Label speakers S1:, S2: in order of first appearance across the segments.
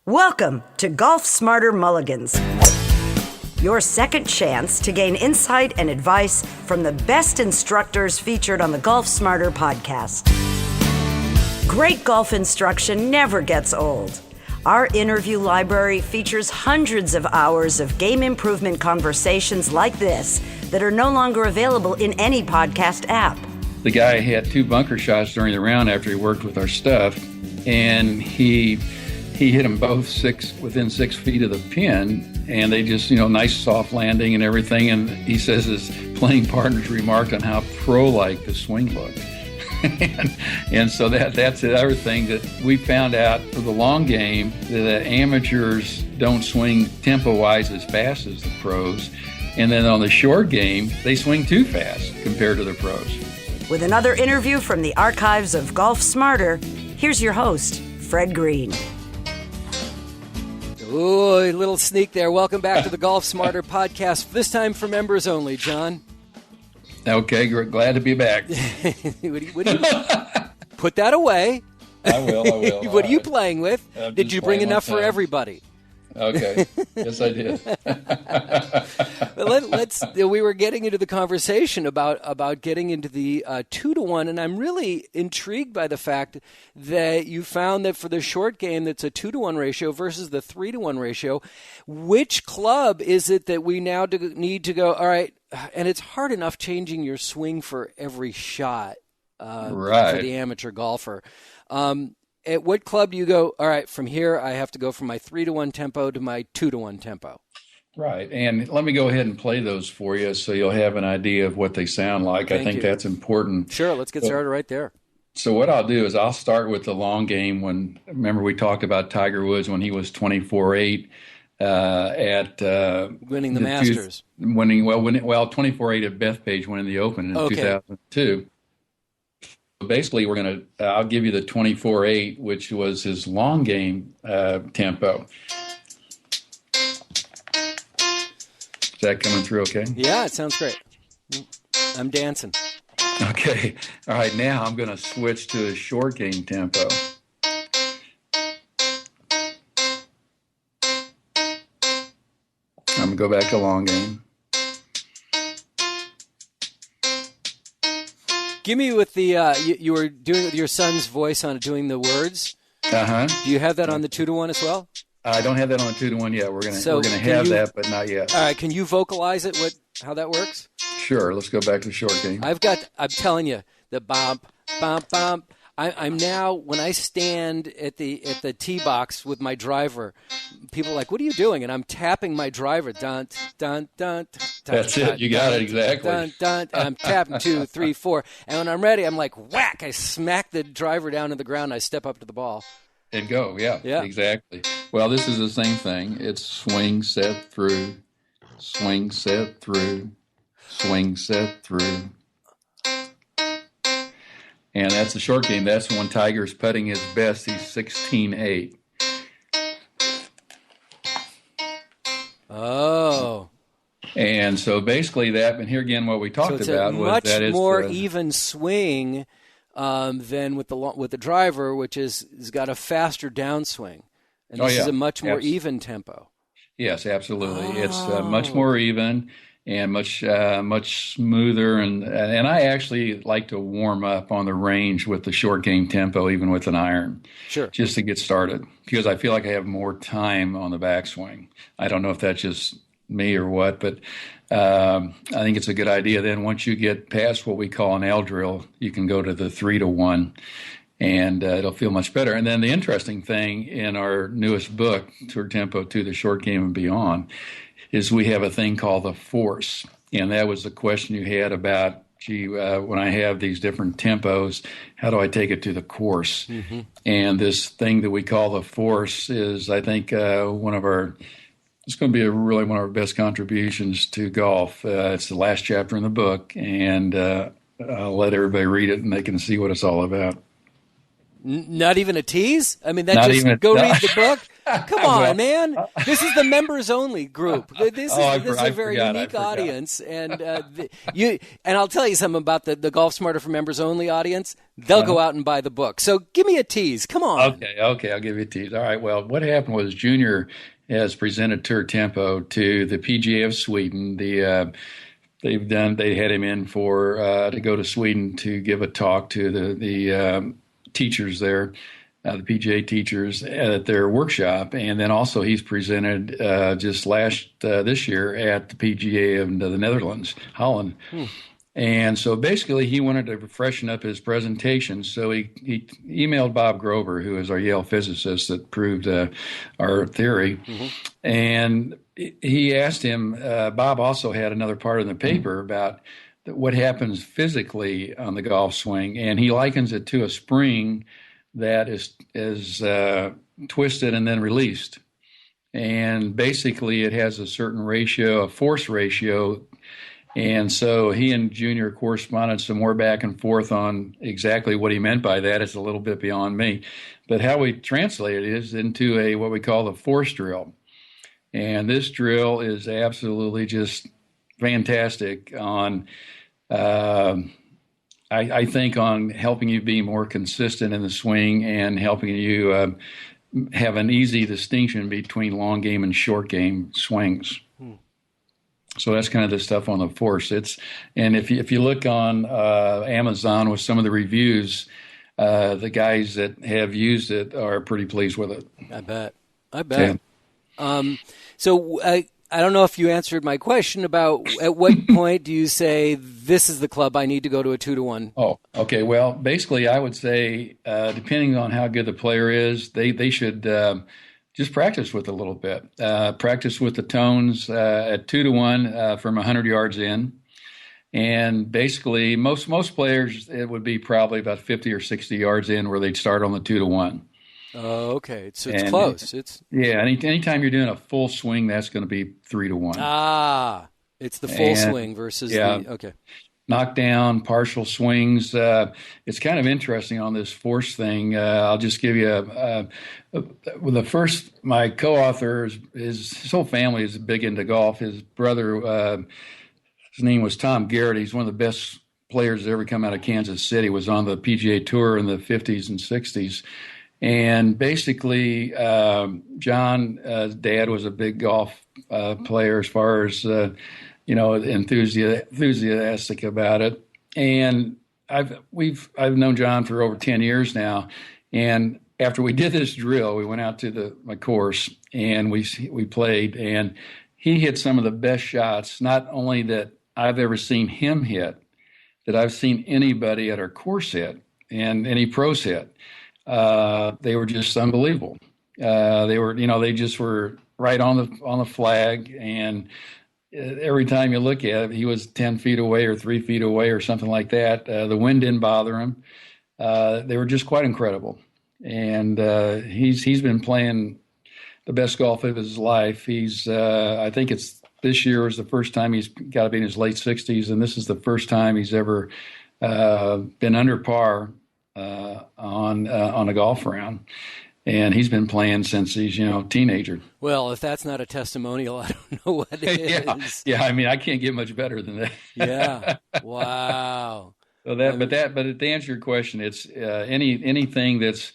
S1: Welcome to Golf Smarter Mulligans, your second chance to gain insight and advice from the best instructors featured on the Golf Smarter podcast. Great golf instruction never gets old. Our interview library features hundreds of hours of game improvement conversations like this that are no longer available in any podcast app.
S2: The guy had 2 bunker shots during the round after he worked with our stuff, and he hit them both within 6 feet of the pin, and they just, nice soft landing and everything. And he says his playing partners remarked on how pro-like the swing looked. and so that's the other thing that we found out for the long game, that the amateurs don't swing tempo-wise as fast as the pros. And then on the short game, they swing too fast compared to the pros.
S1: With another interview from the archives of Golf Smarter, here's your host, Fred Green.
S3: Ooh, a little sneak there. Welcome back to the Golf Smarter podcast, this time for members only, John.
S2: Okay, glad to be back.
S3: what do you put that away.
S2: I will.
S3: What are you playing with? Did you bring enough for everybody?
S2: Okay. Yes, I did.
S3: We were getting into the conversation about getting into the 2-to-1, and I'm really intrigued by the fact that you found that for the short game that's a 2-to-1 ratio versus the 3-to-1 ratio. Which club is it that we now need to go, all right, and it's hard enough changing your swing for every shot
S2: right.
S3: for the amateur golfer. At what club do you go, all right, from here I have to go from my 3-to-1 tempo to my 2-to-1 tempo?
S2: Right. And let me go ahead and play those for you so you'll have an idea of what they sound like. I think that's important.
S3: Sure, let's get started right there.
S2: So what I'll do is I'll start with the long game. Remember we talked about Tiger Woods when he was 24-8 at
S3: winning the Masters.
S2: 24-8 at Bethpage winning the Open in 2002. Basically, I'll give you the 24-8, which was his long game tempo. Is that coming through okay?
S3: Yeah, it sounds great. I'm dancing.
S2: Okay. All right, now I'm going to switch to a short game tempo. I'm going to go back to long game.
S3: Give me with the you were doing with your son's voice on doing the words.
S2: Uh-huh.
S3: Do you have that on the 2-to-1 as well?
S2: I don't have that on the 2-to-1 yet. We're gonna have that, but not yet.
S3: All right. Can you vocalize it? How that works?
S2: Sure. Let's go back to the short game.
S3: I'm telling you, the bump, bump, bump. I'm now, when I stand at the tee box with my driver, people are like, "What are you doing?" And I'm tapping my driver. Dun dun dun.
S2: That's it. You got it exactly.
S3: Dun dun. And I'm tapping 2, 3, 4. And when I'm ready, I'm like whack. I smack the driver down to the ground. I step up to the ball.
S2: And go. Yeah. Exactly. Well, this is the same thing. It's swing, set, through, swing, set, through, swing, set, through. And that's the short game. That's when Tiger's putting his best. He's 16-8.
S3: Oh.
S2: And so basically and here again what we talked about was that it's
S3: much more even swing than with the driver, which has got a faster downswing. And this is a much more even tempo.
S2: Yes, absolutely. It's much more even and much smoother. And I actually like to warm up on the range with the short game tempo, even with an iron.
S3: Sure.
S2: Just to get started, because I feel like I have more time on the backswing. I don't know if that's just me or what, but I think it's a good idea. Then once you get past what we call an L drill, you can go to the 3-to-1. And it'll feel much better. And then the interesting thing in our newest book, Tour Tempo 2, the Short Game and Beyond, is we have a thing called the force. And that was the question you had about, when I have these different tempos, how do I take it to the course? Mm-hmm. And this thing that we call the force is, I think, it's going to be really one of our best contributions to golf. It's the last chapter in the book, and I'll let everybody read it and they can see what it's all about.
S3: Not even a tease? I mean, read the book? Come on, man. This is the members only group. This is a very
S2: forgot,
S3: unique audience, and and I'll tell you something about the Golf Smarter for members only audience. They'll go out and buy the book. So give me a tease. Come on.
S2: Okay, I'll give you a tease. All right. Well, what happened was Junior has presented Tour Tempo to the PGA of Sweden. They had him in for to go to Sweden to give a talk to the teachers there, the PGA teachers at their workshop, and then also he's presented just this year at the PGA of the Netherlands, Holland. And so basically he wanted to freshen up his presentation. So he emailed Bob Grover, who is our Yale physicist that proved our theory. And he asked him, Bob also had another part in the paper about what happens physically on the golf swing. And he likens it to a spring that is twisted and then released. And basically it has a certain ratio, a force ratio. And so he and Junior corresponded some more back and forth on exactly what he meant by that. It's a little bit beyond me. But how we translate it is into what we call the force drill. And this drill is absolutely just fantastic on, I think, on helping you be more consistent in the swing and helping you have an easy distinction between long game and short game swings. So that's kind of the stuff on the force. And if you look on Amazon with some of the reviews, the guys that have used it are pretty pleased with it.
S3: I bet. Yeah. So I don't know if you answered my question about at what point do you say this is the club I need to go to a 2-to-1?
S2: Oh, okay. Well, basically, I would say depending on how good the player is, they should. Just practice with a little bit. Practice with the tones at 2-to-1 from 100 yards in. And basically, most players, it would be probably about 50 or 60 yards in where they'd start on the 2-to-1.
S3: Oh, okay. So it's close.
S2: Anytime you're doing a full swing, that's going to be 3-to-1.
S3: Ah, it's the full swing versus okay.
S2: Knockdown, partial swings. It's kind of interesting on this force thing. I'll just give you my co-author, his whole family is big into golf. His brother, his name was Tom Garrett. He's one of the best players that ever come out of Kansas City, was on the PGA Tour in the 50s and 60s. And basically, John's dad was a big golf player as far as enthusiastic about it. And I've known John for over 10 years now. And after we did this drill, we went out to my course and we played, and he hit some of the best shots, not only that I've ever seen him hit, that I've seen anybody at our course hit and any pros hit. They were just unbelievable. They just were right on the flag, and every time you look at it, he was 10 feet away or 3 feet away or something like that. The wind didn't bother him. They were just quite incredible. And he's been playing the best golf of his life. I think this year was the first time he's got to be in his late 60s, and this is the first time he's ever been under par on a golf round. And he's been playing since he's, teenager.
S3: Well, if that's not a testimonial, I don't know what it is.
S2: Yeah. I mean, I can't get much better than that.
S3: Yeah. Wow.
S2: So but to answer your question, it's anything that's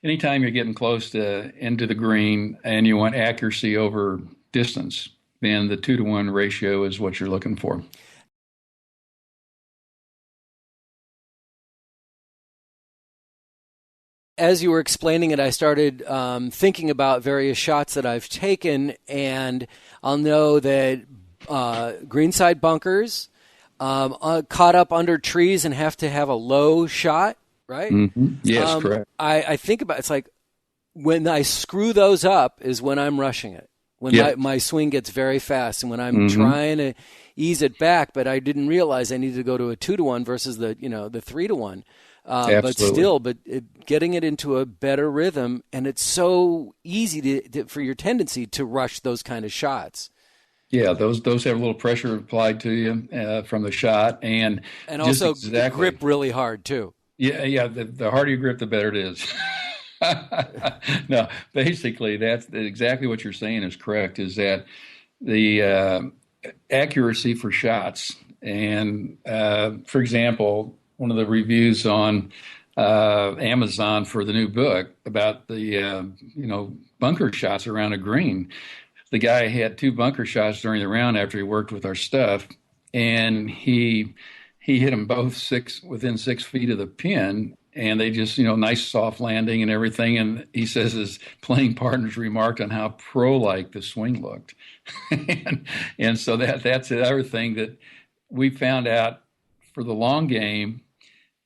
S2: anytime you're getting close to into the green and you want accuracy over distance, then the 2-to-1 ratio is what you're looking for.
S3: As you were explaining it, I started thinking about various shots that I've taken, and I'll know that greenside bunkers, caught up under trees and have to have a low shot, right?
S2: Mm-hmm. Yes, correct.
S3: I think about it's like when I screw those up is when I'm rushing it, when my swing gets very fast, and when I'm trying to ease it back, but I didn't realize I needed to go to a 2-to-1 versus the 3-to-1. But getting it into a better rhythm, and it's so easy for your tendency to rush those kind of shots.
S2: Yeah, those have a little pressure applied to you from the shot, and
S3: also grip really hard too.
S2: Yeah. The harder you grip, the better it is. No, basically, that's exactly what you're saying is correct. Is that the accuracy for shots? And for example, one of the reviews on Amazon for the new book about the bunker shots around a green. The guy had two bunker shots during the round after he worked with our stuff, and he hit them both within 6 feet of the pin, and they just nice soft landing and everything. And he says his playing partners remarked on how pro-like the swing looked, and so that's the other thing that we found out for the long game.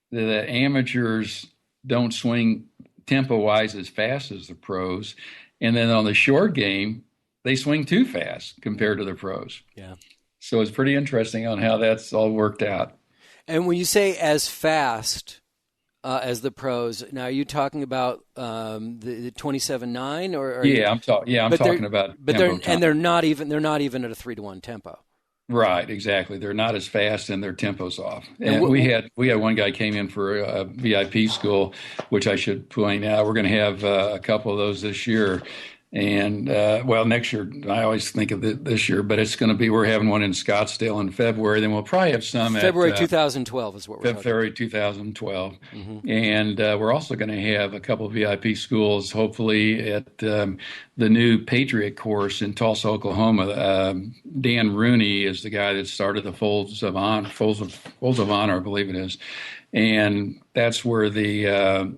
S2: The amateurs don't swing tempo-wise as fast as the pros, and then on the short game, they swing too fast compared to the pros.
S3: Yeah.
S2: So it's pretty interesting on how that's all worked out.
S3: And when you say as fast as the pros, now are you talking about the 27.9 or?
S2: Yeah, I'm talking about.
S3: But they're not even at a 3-to-1 tempo.
S2: Right, exactly. They're not as fast and their tempo's off. And we had one guy came in for a VIP school, which I should point out. We're going to have a couple of those this year. And, next year, I always think of it this year, but we're having one in Scottsdale in February. Then we'll probably have some
S3: February 2012 is what we're
S2: February 2012. Mm-hmm. And we're also going to have a couple of VIP schools, hopefully at the new Patriot course in Tulsa, Oklahoma. Dan Rooney is the guy that started the Folds of Honor, I believe it is. And that's where they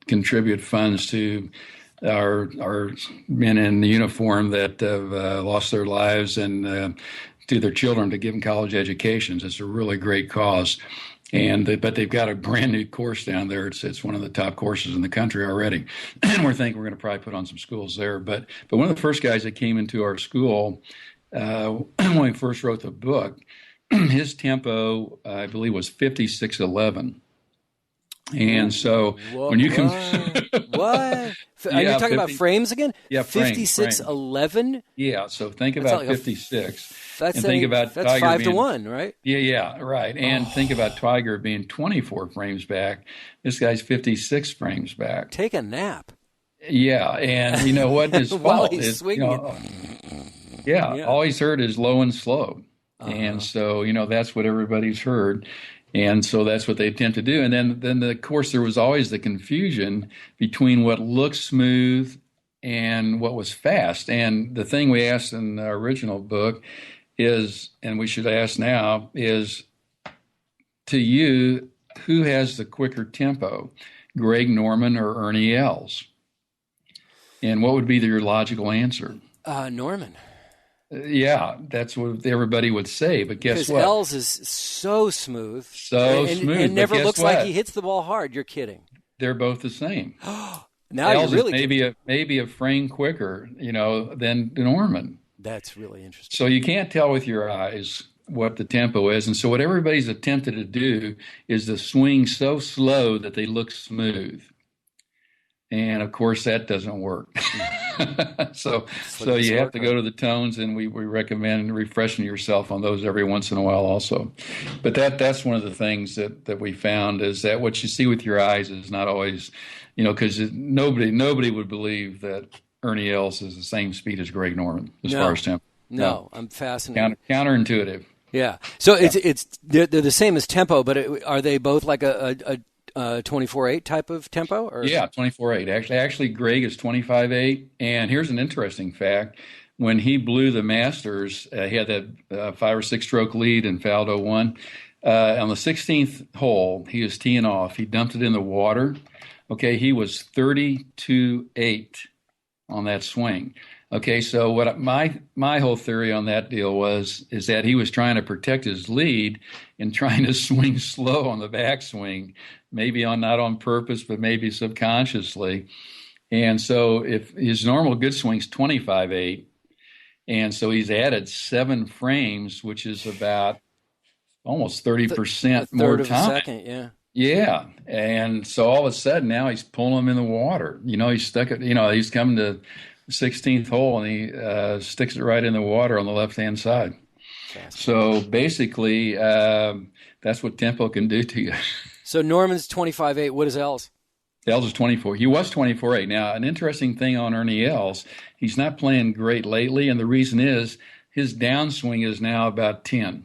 S2: contribute funds to our men in uniform that have lost their lives and to their children to give them college educations. It's a really great cause. But they've got a brand new course down there. It's one of the top courses in the country already. And we're thinking we're going to probably put on some schools there. But one of the first guys that came into our school when we first wrote the book, his tempo, I believe, was 56.11. And so when you can,
S3: what? Are you talking about frames again?
S2: Yeah,
S3: 56.11.
S2: Yeah, so think about 56.
S3: That's
S2: 5
S3: to 1, right?
S2: Yeah, right. And think about Tiger being 24 frames back. This guy's 56 frames back.
S3: Take a nap.
S2: Yeah, and you know what? His
S3: while
S2: fault
S3: he's
S2: is,
S3: swinging.
S2: All he's heard is low and slow, and so that's what everybody's heard. And so that's what they attempt to do. And then of course, there was always the confusion between what looked smooth and what was fast. And the thing we asked in the original book is, and we should ask now, is to you, who has the quicker tempo, Greg Norman or Ernie Els? And what would be your logical answer?
S3: Norman.
S2: Yeah, that's what everybody would say, but guess what?
S3: Because Els is so smooth.
S2: And
S3: never looks like he hits the ball hard. You're kidding.
S2: They're both the same.
S3: Now
S2: Els
S3: you're really
S2: is maybe a frame quicker, than Norman.
S3: That's really interesting.
S2: So you can't tell with your eyes what the tempo is. And so what everybody's attempted to do is to swing so slow that they look smooth. And of course that doesn't work. So you have to go to the tones, and we recommend refreshing yourself on those every once in a while also. But that's one of the things that we found is that what you see with your eyes is not always, because nobody would believe that Ernie Els is the same speed as Greg Norman as far as tempo.
S3: No, I'm fascinated.
S2: Counterintuitive.
S3: Yeah. So they're the same as tempo, but are they both like a 24/8 type of tempo? Or?
S2: Yeah, 24/8. Actually, Greg is 25/8. And here's an interesting fact: when he blew the Masters, he had that 5 or 6 stroke lead and fouled 0-1. On the 16th hole, he was teeing off. He dumped it in the water. Okay, he was 32/8 on that swing. Okay, so what my whole theory on that deal is that he was trying to protect his lead and trying to swing slow on the backswing, maybe not on purpose, but maybe subconsciously. And so if his normal good swing's 25/8, and so he's added 7 frames, which is about almost 30% more time.
S3: A second, yeah.
S2: Yeah, and so all of a sudden now he's pulling him in the water. He's stuck it. He's coming to 16th hole, and he sticks it right in the water on the left-hand side. So basically, that's what tempo can do to you.
S3: So Norman's 25/8. What is Els?
S2: Els is 24. He was 24.8. Now, an interesting thing on Ernie Els, he's not playing great lately, and the reason is his downswing is now about 10.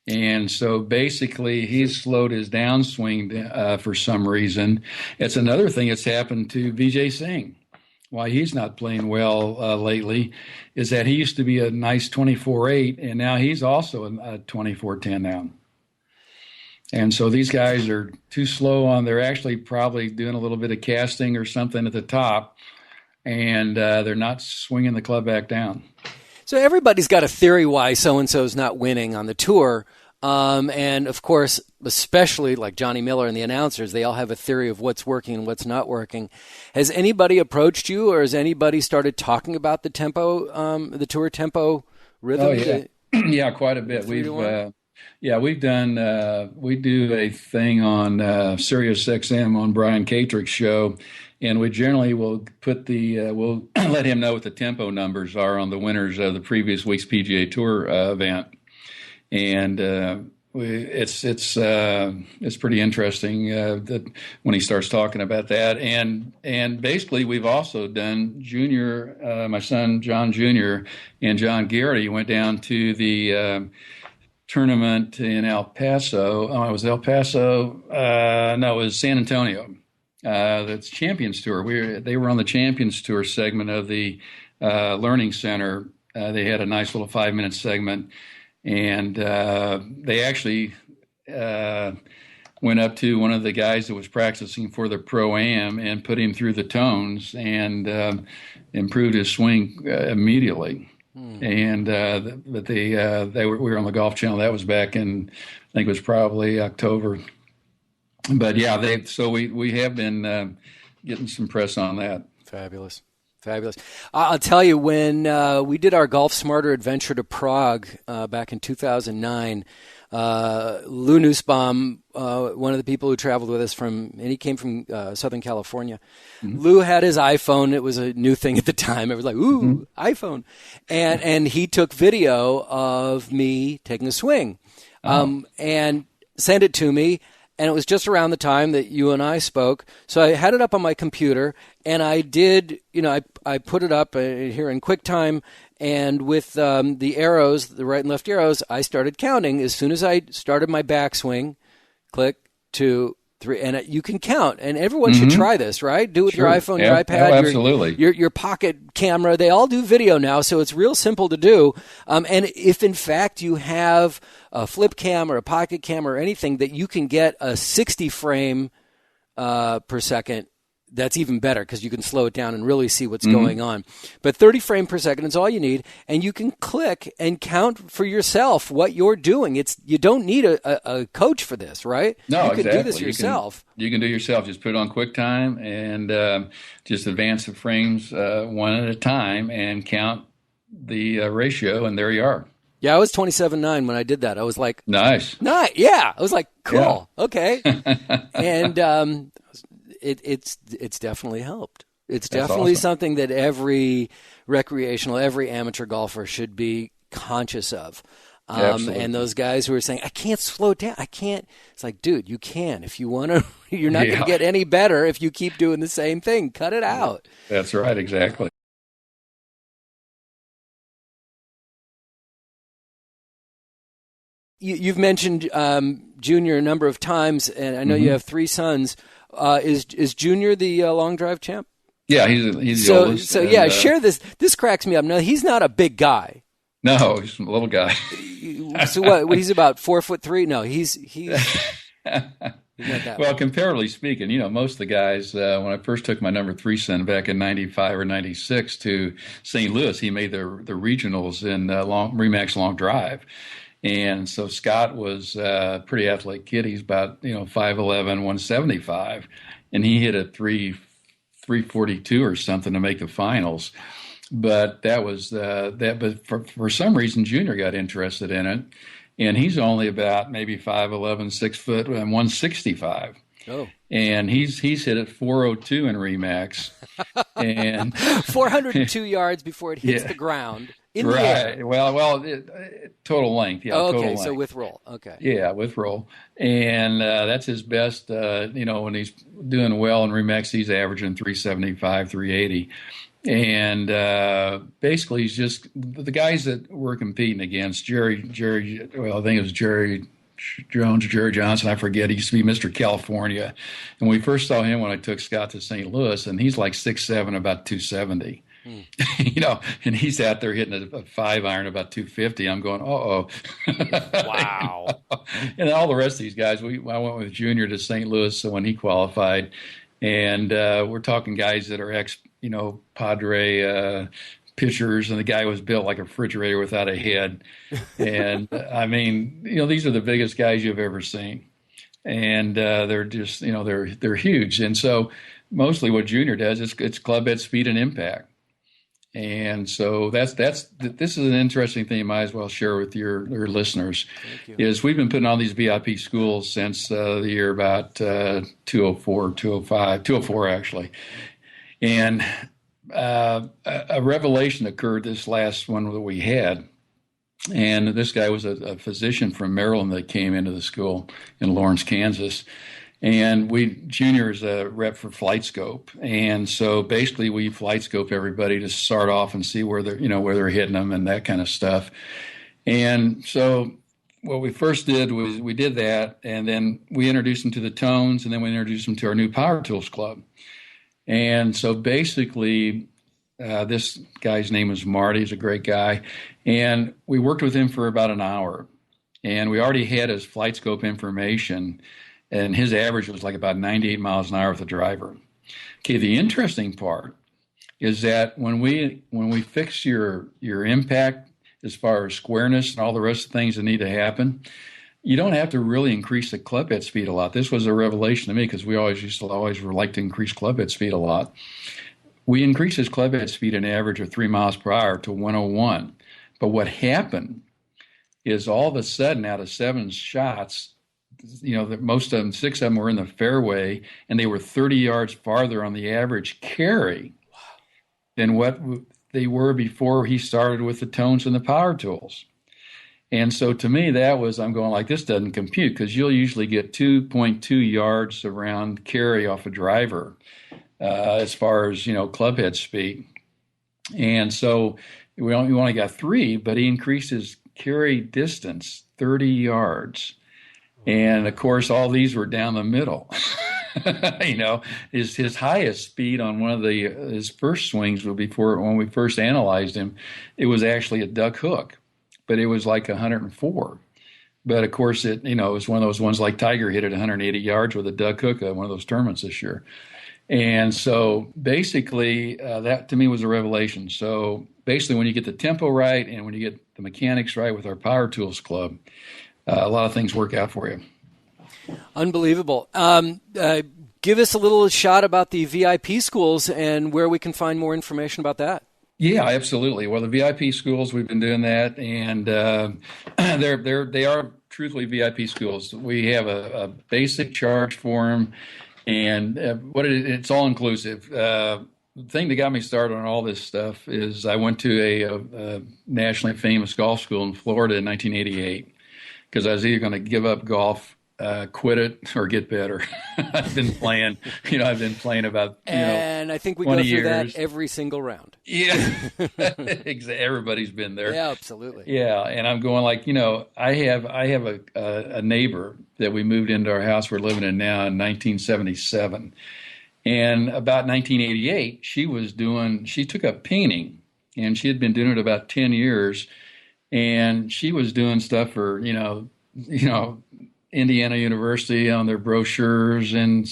S2: And so basically, he's slowed his downswing for some reason. It's another thing that's happened to Vijay Singh. Why he's not playing well lately is that he used to be a nice 24.8, and now he's also a 24.10 now. And so these guys are too slow on. They're actually probably doing a little bit of casting or something at the top, and they're not swinging the club back down.
S3: So everybody's got a theory why so-and-so's not winning on the tour. And, of course, especially like Johnny Miller and the announcers, they all have a theory of what's working and what's not working. Has anybody approached you, or has anybody started talking about the tempo, the tour tempo rhythm?
S2: Oh, yeah. Yeah, quite a bit. We've done, we do a thing on Sirius XM on Brian Katrick's show, and we generally will put we'll let him know what the tempo numbers are on the winners of the previous week's PGA Tour event. And it's pretty interesting that when he starts talking about that. And basically, we've also done Junior, my son John Jr. and John Garrity went down to the tournament in El Paso. Oh, it was El Paso. No, it was San Antonio. That's Champions Tour. They were on the Champions Tour segment of the Learning Center. They had a nice little 5-minute segment. And they actually went up to one of the guys that was practicing for the Pro-Am and put him through the tones and improved his swing immediately. And but we were on the Golf Channel. That was back in, I think it was probably October. But yeah, we have been getting some press on that.
S3: Fabulous. I'll tell you, when we did our Golf Smarter adventure to Prague back in 2009, Lou Nussbaum, one of the people who traveled with us and he came from Southern California. Mm-hmm. Lou had his iPhone. It was a new thing at the time. It was like, ooh, iPhone. And he took video of me taking a swing and sent it to me. And it was just around the time that you and I spoke. So I had it up on my computer, and I did, I put it up here in QuickTime, and with the arrows, the right and left arrows, I started counting. As soon as I started my backswing, click, 2, 3, and you can count. And everyone should try this, right? Do it with your iPhone, your iPad,
S2: absolutely.
S3: Your pocket camera. They all do video now, so it's real simple to do. And if, in fact, you have a flip cam or a pocket cam or anything that you can get a 60 frame per second, that's even better because you can slow it down and really see what's going on. But 30 frame per second is all you need, and you can click and count for yourself what you're doing. You don't need a coach for this, right?
S2: No,
S3: you can do this yourself.
S2: You can do it yourself. Just put it on QuickTime and just advance the frames one at a time and count the ratio, and there you are.
S3: Yeah, I was 27.9 when I did that. I was like,
S2: nice.
S3: Yeah, I was like, cool,
S2: yeah.
S3: Okay. And it's definitely helped. It's definitely
S2: awesome.
S3: something that every every amateur golfer should be conscious of. And those guys who are saying, I can't slow down, I can't. It's like, dude, you can. If you want to, you're not going to get any better if you keep doing the same thing. Cut it out.
S2: That's right, exactly.
S3: You've mentioned Junior a number of times, and I know you have 3 sons. Is Junior the long drive champ?
S2: Yeah, he's the oldest.
S3: So yeah, share this. This cracks me up. Now, he's not a big guy.
S2: No, he's a little guy.
S3: So what? He's about 4'3". No, he's not that
S2: well, comparatively speaking, most of the guys, when I first took my number 3 son back in 95 or 96 to St. Louis, he made the regionals in Remax long drive. And so Scott was a pretty athletic kid. He's about 5'11", 175, and he hit a 342 or something to make the finals. But that was that. But for some reason, Junior got interested in it, and he's only about maybe 5'11", 6 foot, and 165.
S3: Oh.
S2: And he's hit at 402 in Remax, and
S3: 402 yards before it hits the ground. in the
S2: Right.
S3: air.
S2: Well, total length. Yeah,
S3: Oh,
S2: total
S3: okay,
S2: length.
S3: so with roll. Okay.
S2: Yeah, with roll. And that's his best, when he's doing well in Remex, he's averaging 375, 380. And basically, he's just the guys that we're competing against, well, I think it was Jerry Jones, Jerry Johnson, I forget. He used to be Mr. California. And we first saw him when I took Scott to St. Louis, and he's like 6'7", about 270. And he's out there hitting a 5-iron about 250. I'm going, uh-oh.
S3: Wow.
S2: And all the rest of these guys, I went with Junior to St. Louis when he qualified. And we're talking guys that are Padre pitchers, and the guy was built like a refrigerator without a head. And, I mean, these are the biggest guys you've ever seen. And they're just, they're huge. And so mostly what Junior does is it's club head speed and impact. And so this is an interesting thing you might as well share with your listeners. Is we've been putting on these VIP schools since the year about 204 actually. And a revelation occurred this last one that we had. And this guy was a physician from Maryland that came into the school in Lawrence, Kansas. And Junior is a rep for FlightScope. And so basically we FlightScope everybody to start off and see where they're hitting them and that kind of stuff. And so what we first did was we did that, and then we introduced them to the tones, and then we introduced them to our new Power Tools Club. And so basically this guy's name was Marty. He's a great guy. And we worked with him for about an hour. And we already had his FlightScope information, and his average was like about 98 miles an hour with the driver. Okay, the interesting part is that when we fix your impact as far as squareness and all the rest of the things that need to happen, you don't have to really increase the club head speed a lot. This was a revelation to me because we used to like to increase club head speed a lot. We increased his club head speed an average of 3 miles per hour to 101. But what happened is all of a sudden, out of 7 shots, most of them, 6 of them were in the fairway, and they were 30 yards farther on the average carry than what they were before he started with the tones and the power tools. And so to me, I'm going like, this doesn't compute, because you'll usually get 2.2 yards around carry off a driver as far as, club head speed. And so we only got 3, but he increased his carry distance 30 yards. And of course, all these were down the middle. His highest speed on one of his first swings when we first analyzed him, it was actually a duck hook, but it was like 104. But of course, it was one of those ones like Tiger hit at 180 yards with a duck hook at one of those tournaments this year. And so basically, that to me was a revelation. So basically, when you get the tempo right and when you get the mechanics right with our Power Tools Club, a lot of things work out for you.
S3: Unbelievable. Give us a little shot about the VIP schools and where we can find more information about that.
S2: Yeah, absolutely. Well, the VIP schools, we've been doing that, and they are truthfully VIP schools. We have a basic charge for them, and it's all inclusive. The thing that got me started on all this stuff is I went to a nationally famous golf school in Florida in 1988 because I was either going to give up golf, quit it, or get better. I've been playing about
S3: and I think we
S2: 20
S3: go through
S2: years.
S3: That every single round.
S2: Yeah, everybody's been there.
S3: Yeah, absolutely.
S2: Yeah, and I'm going like, I have a neighbor that we moved into our house we're living in now in 1977, and about 1988 she took up painting, and she had been doing it about 10 years, and she was doing stuff for Indiana University on their brochures, and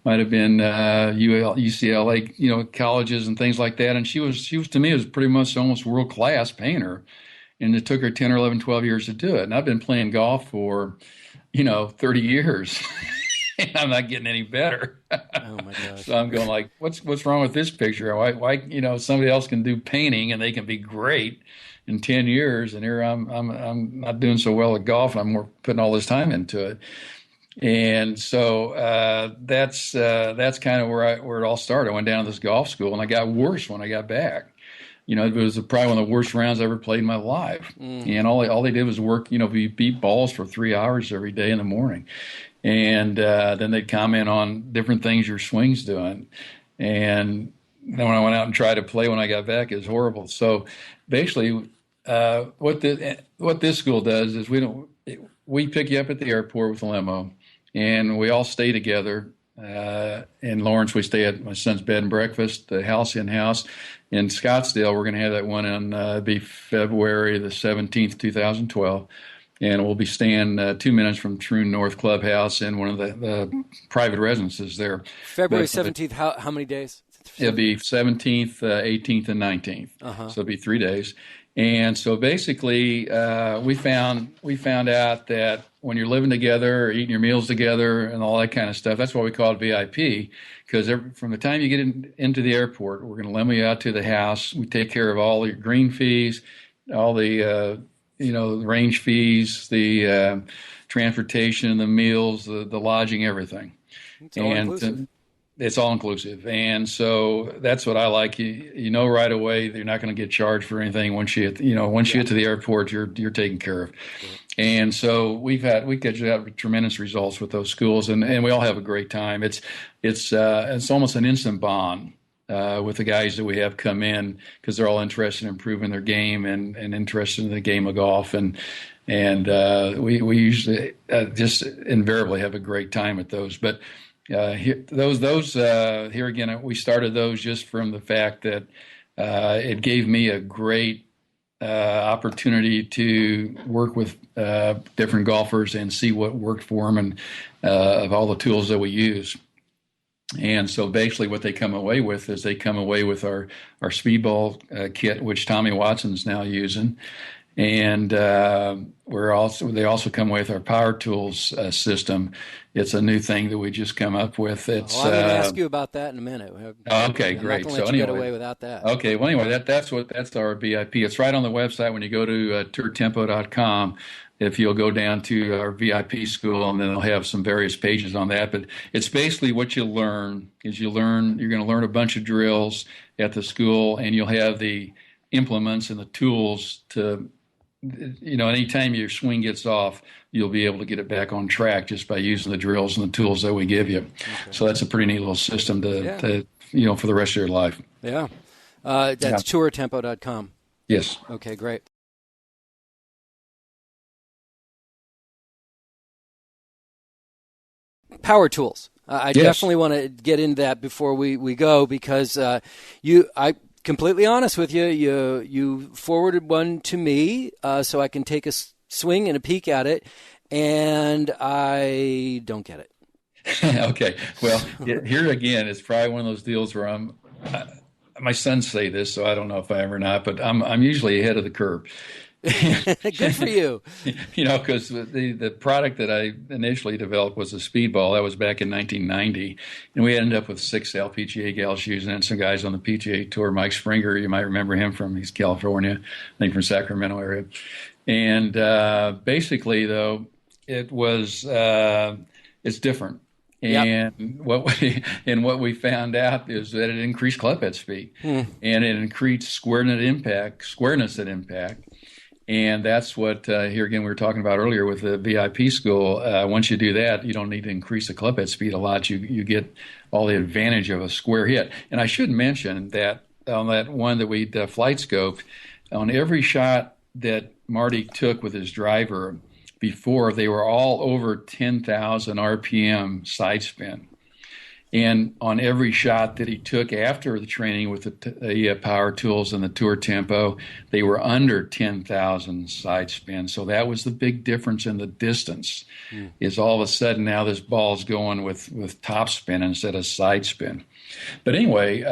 S2: might have been UCLA, colleges and things like that. And she was to me was pretty much almost world class painter, and it took her 10 or 11, 12 years to do it. And I've been playing golf for 30 years, and I'm not getting any better.
S3: Oh my gosh!
S2: So I'm going like, what's wrong with this picture? Why somebody else can do painting and they can be great in 10 years, and here I'm not doing so well at golf, and I'm putting all this time into it. And so that's kind of where it all started. I went down to this golf school, and I got worse when I got back. it was probably one of the worst rounds I ever played in my life. And all they did was work, we beat balls for 3 hours every day in the morning. And then they'd comment on different things your swing's doing. And then when I went out and tried to play when I got back, it was horrible. So basically, what this school does is we pick you up at the airport with a limo, and we all stay together. In Lawrence, we stay at my son's bed and breakfast, the Halcyon House. In Scottsdale, we're going to have that one on be February the 17th, 2012. And we'll be staying 2 minutes from Troon North Clubhouse in one of the private residences there.
S3: February 17th, how many days?
S2: It'll be 17th, 18th, and 19th. So it'll be 3 days. And so basically, we found out that when you're living together, or eating your meals together, and all that kind of stuff, that's why we call it VIP. Because from the time you get into the airport, we're going to limo you out to the house. We take care of all your green fees, all the the range fees, the transportation, the meals, the lodging, everything.
S3: It's all inclusive.
S2: It's all inclusive. And so that's what I like. You know right away that you're not going to get charged for anything once you get to the airport, you're taken care of. Yeah. And so we get tremendous results with those schools, and we all have a great time. It's almost an instant bond with the guys that we have come in, because they're all interested in improving their game and interested in the game of golf, and we usually just invariably have a great time at those. But here again, we started those just from the fact that it gave me a great opportunity to work with different golfers and see what worked for them, and of all the tools that we use. And so basically what they come away with is our speedball kit, which Tommy Watson's now using. And they also come with our power tools system. It's a new thing that we just come up with.
S3: I'm going to ask you about that in a minute.
S2: Okay, great.
S3: I'm not going to let you get away without that.
S2: Okay, well anyway, that's our VIP. It's right on the website when you go to tourtempo.com. If you'll go down to our VIP school, and then they'll have some various pages on that. But it's basically what you'll learn is you're going to learn a bunch of drills at the school, and you'll have the implements and the tools to, anytime your swing gets off, you'll be able to get it back on track just by using the drills and the tools that we give you. Okay. So that's a pretty neat little system to for the rest of your life.
S3: Yeah. That's tourtempo.com.
S2: Yes.
S3: Okay, great. Power tools. I definitely want to get into that before we go, because I completely honest with you, you forwarded one to me so I can take a swing and a peek at it, and I don't get it.
S2: Okay. Well, here again, it's probably one of those deals where my sons say this, so I don't know if I am or not, but I'm usually ahead of the curve.
S3: Good for you.
S2: Because the product that I initially developed was a speedball. That was back in 1990. And we ended up with 6 LPGA gals using it, and some guys on the PGA Tour. Mike Springer, you might remember him he's California, I think from Sacramento area. And basically, though, it's different. And what we found out is that it increased club head speed, and it increased squareness at impact. And that's what, here again, we were talking about earlier with the VIP school. Once you do that, you don't need to increase the club head speed a lot. You get all the advantage of a square hit. And I should mention that on that one that we flight scoped, on every shot that Marty took with his driver before, they were all over 10,000 RPM side spin. And on every shot that he took after the training with the power tools and the Tour Tempo, they were under 10,000 side spin. So that was the big difference in the distance. Is all of a sudden now this ball's going with top spin instead of side spin. But anyway,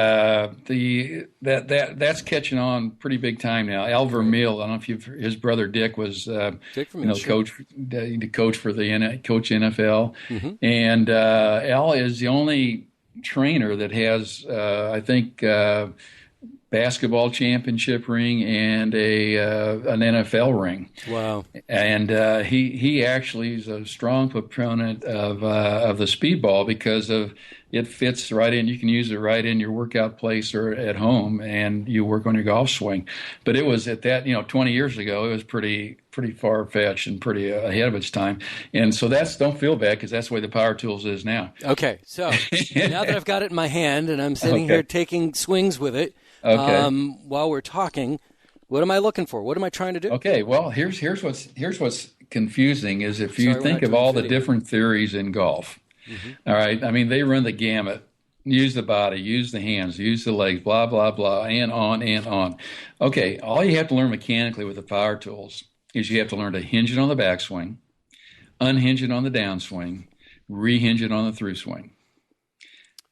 S2: that's catching on pretty big time now. Al Vermeil, I don't know if his brother Dick was
S3: Dick
S2: coach for the coach NFL, and Al is the only trainer that has I think basketball championship ring and an NFL ring.
S3: Wow!
S2: And he actually is a strong proponent of the speedball because of it fits right in. You can use it right in your workout place or at home, and you work on your golf swing. But it was at that, 20 years ago, it was pretty far fetched and pretty ahead of its time. And so don't feel bad, because that's the way the power tools is now.
S3: Okay, so now that I've got it in my hand and I'm sitting here taking swings with it, while we're talking, what am I looking for? What am I trying to do?
S2: Okay, well, here's what's confusing is if you think of all the different theories in golf. All right, I mean, they run the gamut. Use the body, use the hands, use the legs, blah, blah, blah, and on and on. Okay, all you have to learn mechanically with the power tools is you have to learn to hinge it on the backswing, unhinge it on the downswing, rehinge it on the through swing.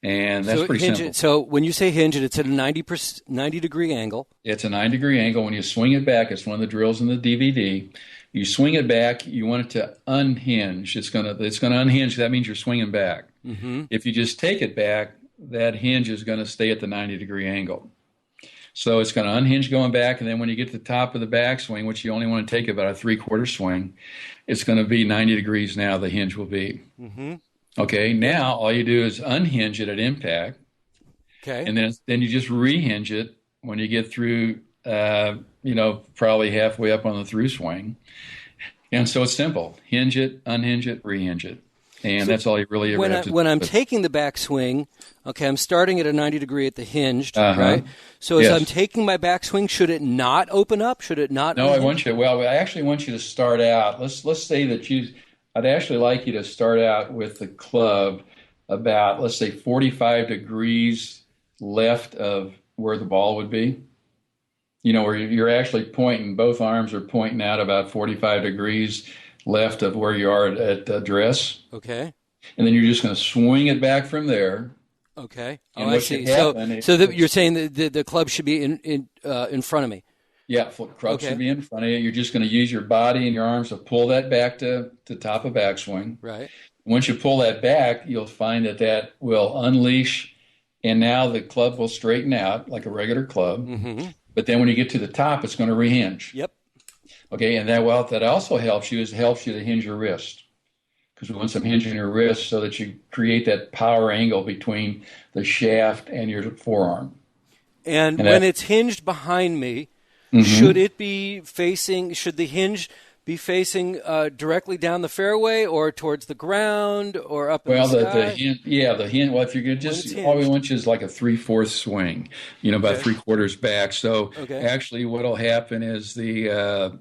S2: And that's pretty simple.
S3: So when you say hinge it, it's at a 90-degree angle. It's
S2: a 90-degree angle. When you swing it back, it's one of the drills in the DVD. You swing it back, you want it to unhinge. It's gonna unhinge. That means you're swinging back. Mm-hmm. If you just take it back, that hinge is going to stay at the 90-degree angle. So it's going to unhinge going back, and then when you get to the top of the backswing, which you only want to take about a three-quarter swing, it's going to be 90 degrees now, the hinge will be. Mm-hmm. Okay, now all you do is unhinge it at impact.
S3: Okay.
S2: And then you just rehinge it when you get through, probably halfway up on the through swing. And so it's simple. Hinge it, unhinge it, rehinge it. And that's all you really ever have to do.
S3: When I'm taking the backswing, okay, I'm starting at a 90-degree at the hinged, right? So as I'm taking my backswing, should it not open up? Should it not?
S2: No, I actually want you to start out. Let's say that I'd actually like you to start out with the club about, let's say, 45 degrees left of where the ball would be. Where you're actually pointing, both arms are pointing out about 45 degrees left of where you are at address.
S3: Okay.
S2: And then you're just going to swing it back from there.
S3: Okay. Oh, I see. You're saying the club should be in front of me.
S2: Yeah, club should be in front of you. You're just going to use your body and your arms to pull that back to top of backswing.
S3: Right.
S2: Once you pull that back, you'll find that will unleash, and now the club will straighten out like a regular club. Mm-hmm. But then when you get to the top, it's going to rehinge.
S3: Yep.
S2: Okay, and that also helps you to hinge your wrist, because we want some hinge in your wrist so that you create that power angle between the shaft and your forearm.
S3: And when it's hinged behind me, should the hinge be facing directly down the fairway or towards the ground or up in the sky?
S2: The hinge. Well, if you're going to all we want you is like a 3/4 swing, about 3/4 back. So actually what'll happen is it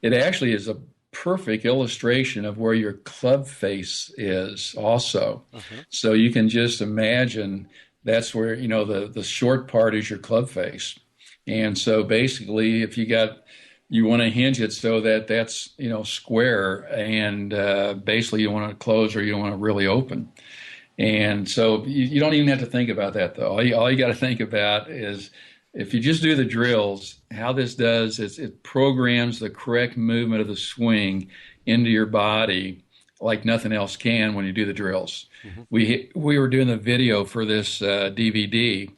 S2: actually is a perfect illustration of where your club face is also. So you can just imagine that's where, the short part is your club face. And so basically if you want to hinge it so that's square, and basically you want to close or you want to really open. And so you don't even have to think about that, though. All you got to think about is, if you just do the drills, how this does is it programs the correct movement of the swing into your body like nothing else can when you do the drills. Mm-hmm. We were doing the video for this DVD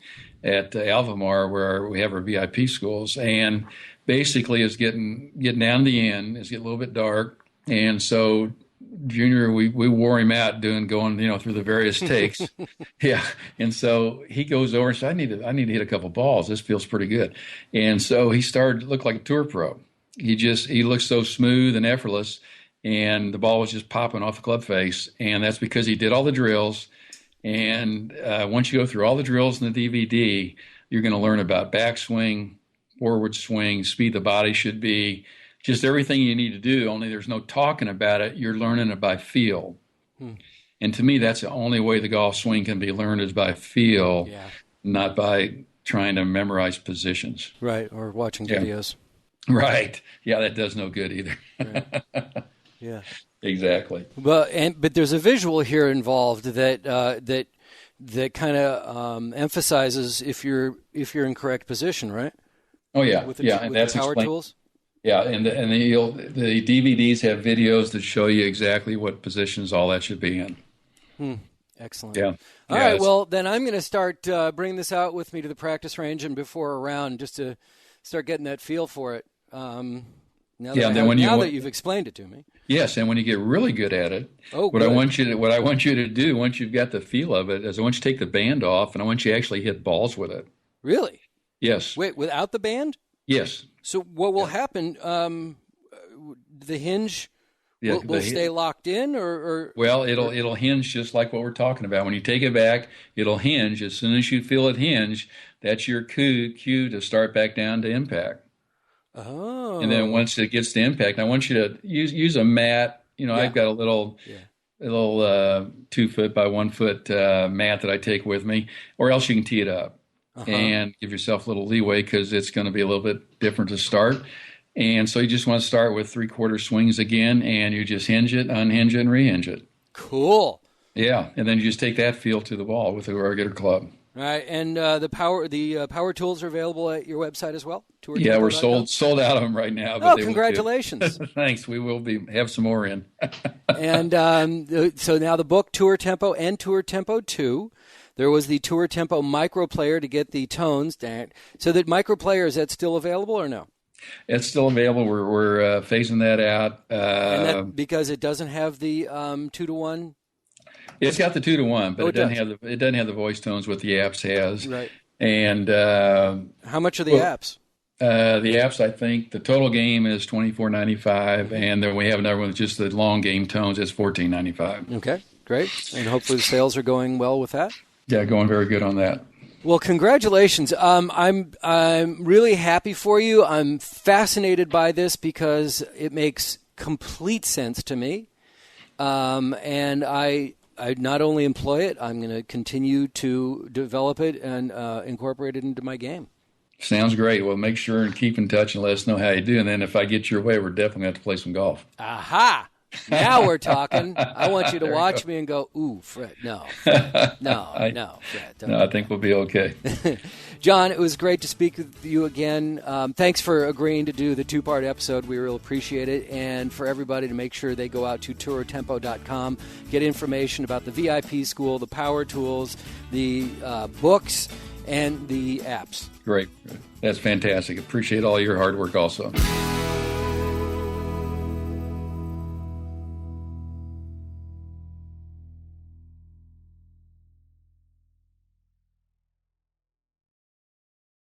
S2: at Alvamar, where we have our VIP schools, and basically is getting down to the end. It's getting a little bit dark, and so Junior, we wore him out going through the various takes. Yeah, and so he goes over and says, I need to hit a couple balls. This feels pretty good. And so he started to look like a tour pro. He looked so smooth and effortless, and the ball was just popping off the club face, and that's because he did all the drills. And once you go through all the drills in the DVD, you're going to learn about backswing, forward swing, speed the body should be, just everything you need to do, only there's no talking about it. You're learning it by feel. And to me, that's the only way the golf swing can be learned, is by feel, not by trying to memorize positions.
S3: Right, or watching videos.
S2: Right. Yeah, that does no good either.
S3: Right. Yeah.
S2: Exactly.
S3: But there's a visual here involved that kind of emphasizes if you're in correct position, right?
S2: Oh yeah,
S3: with
S2: and that's
S3: the power tools.
S2: Yeah, and the DVDs have videos that show you exactly what positions all that should be in.
S3: Excellent.
S2: Yeah.
S3: All right. Well, then I'm going to start bringing this out with me to the practice range and before a round, just to start getting that feel for it. Now that you've explained it to me.
S2: Yes, and when you get really good at it,
S3: Oh,
S2: what
S3: good.
S2: I want you to do once you've got the feel of it is I want you to take the band off and I want you to actually hit balls with it.
S3: Really?
S2: Yes.
S3: Wait, without the band?
S2: Yes.
S3: So what will happen? The hinge
S2: Yeah,
S3: will stay locked in, or
S2: well, it'll hinge just like what we're talking about. When you take it back, it'll hinge. As soon as you feel it hinge, that's your cue to start back down to impact.
S3: Oh.
S2: And then once it gets to impact, I want you to use a mat. I've got a little 2 foot by 1 foot mat that I take with me, or else you can tee it up and give yourself a little leeway because it's going to be a little bit different to start. And so you just want to start with 3/4 swings again, and you just hinge it, unhinge it, and rehinge it.
S3: Cool.
S2: Yeah, and then you just take that feel to the ball with a regular club.
S3: All right, and the power tools are available at your website as well.
S2: Yeah, we're sold out of them right now.
S3: But congratulations!
S2: Thanks. We will have some more in.
S3: And so now the book Tour Tempo and Tour Tempo 2. There was the Tour Tempo micro player to get the tones. So that micro player, is that still available or no?
S2: It's still available. We're phasing that out.
S3: And that because it doesn't have the 2-to-1.
S2: It's got the 2-to-1, but it doesn't have the voice tones what the apps has.
S3: Right.
S2: And
S3: how much are the apps?
S2: The apps, I think the total game is $24.95, and then we have another one with just the long game tones. It's $14.95.
S3: Okay, great. And hopefully the sales are going well with that.
S2: Yeah, going very good on that.
S3: Well, congratulations. I'm really happy for you. I'm fascinated by this because it makes complete sense to me. And I not only employ it, I'm going to continue to develop it and incorporate it into my game.
S2: Sounds great. Well, make sure and keep in touch and let us know how you do. And then if I get your way, we're definitely going to have to play some golf.
S3: Aha! Now we're talking. I want you to watch me and go, ooh, Fred, no. Fred, no, Fred.
S2: No, I think we'll be okay.
S3: John, it was great to speak with you again. Thanks for agreeing to do the 2-part episode. We really appreciate it. And for everybody to make sure they go out to tourtempo.com, get information about the VIP school, the power tools, the books, and the apps.
S2: Great. That's fantastic. Appreciate all your hard work also.